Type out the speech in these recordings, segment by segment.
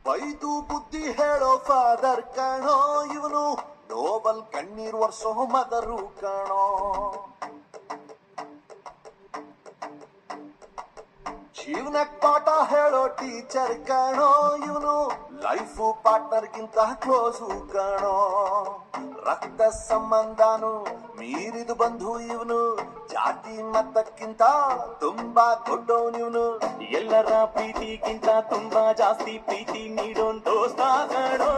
ಬೈದು ಬುದ್ಧಿ ಹೇಳೋ ಫಾದರ್ ಕಣೋ ಇವನು, ನೋಬಲ್ ಕಣ್ಣೀರ್ ವರ್ಷೋ ಮದರು ಕಣೋ. ಜೀವನಕ್ ಪಾಠ ಹೇಳೋ ಟೀಚರ್ ಕಣೋ ಇವನು, ಲೈಫು ಪಾರ್ಟ್ನರ್ ಗಿಂತ ಕ್ಲೋಸು ಕಣೋ. ರಕ್ತ ಸಂಬಂಧನು ಮೀರಿದು ಬಂಧು ಇವನು, ಜಾತಿ ಮತಕ್ಕಿಂತ ತುಂಬಾ ದೊಡ್ಡವನಿವನು. ಎಲ್ಲರ ಪ್ರೀತಿಗಿಂತ ತುಂಬಾ ಜಾಸ್ತಿ ಪ್ರೀತಿ ನೀಡೋನ್ ದೋಸ್ತ ಕಣೋ.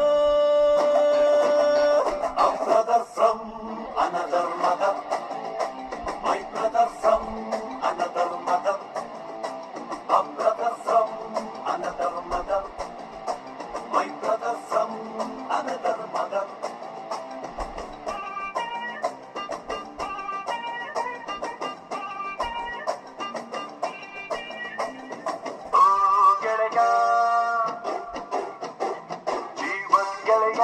A brother from another mother, my brother from another mother, a brother from another mother, my brother from another mother. Oh ಗೆಳೆಯ, ಜೀವನ್ ಗೆಳೆಯ.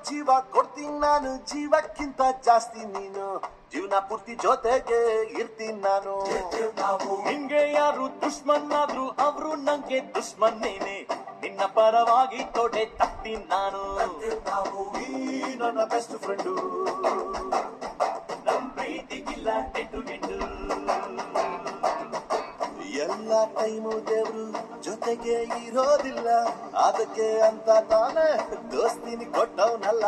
ಜೀವ ಕೊಡ್ತೀನಿ ನಾನು, ಜೀವಕ್ಕಿಂತ ಜಾಸ್ತಿ ನೀನು, ಜೀವನ ಪೂರ್ತಿ ಜೊತೆಗೆ ಇರ್ತೀನಿ ನಾನು. ನಿಂಗೆ ಯಾರು ದುಶ್ಮನ್ ಆದ್ರು ಅವ್ರು ನಂಗೆ ದುಶ್ಮನ್ನೇನೆ, ನಿನ್ನ ಪರವಾಗಿ ತೊಡೆ ತಪ್ತೀನಿ ನಾನು. ನೀ ನನ್ನ ಬೆಸ್ಟ್ ಫ್ರೆಂಡು, ನಮ್ ಪ್ರೀತಿಗಿಲ್ಲ ಎಂಟು ಎಂಟು. ಎಲ್ಲ ಟೈಮು ದೇವ್ರು ಜೊತೆಗೆ ಇರೋದಿಲ್ಲ, ಅದಕ್ಕೆ ಅಂತ ತಾನೇ ದೋಸ್ತಿನಿ ಕೊಟ್ಟವನಲ್ಲ.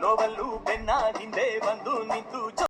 ನೋವಲ್ಲೂ ಬೆನ್ನ ಹಿಂದೆ ಬಂದು ನಿಂತು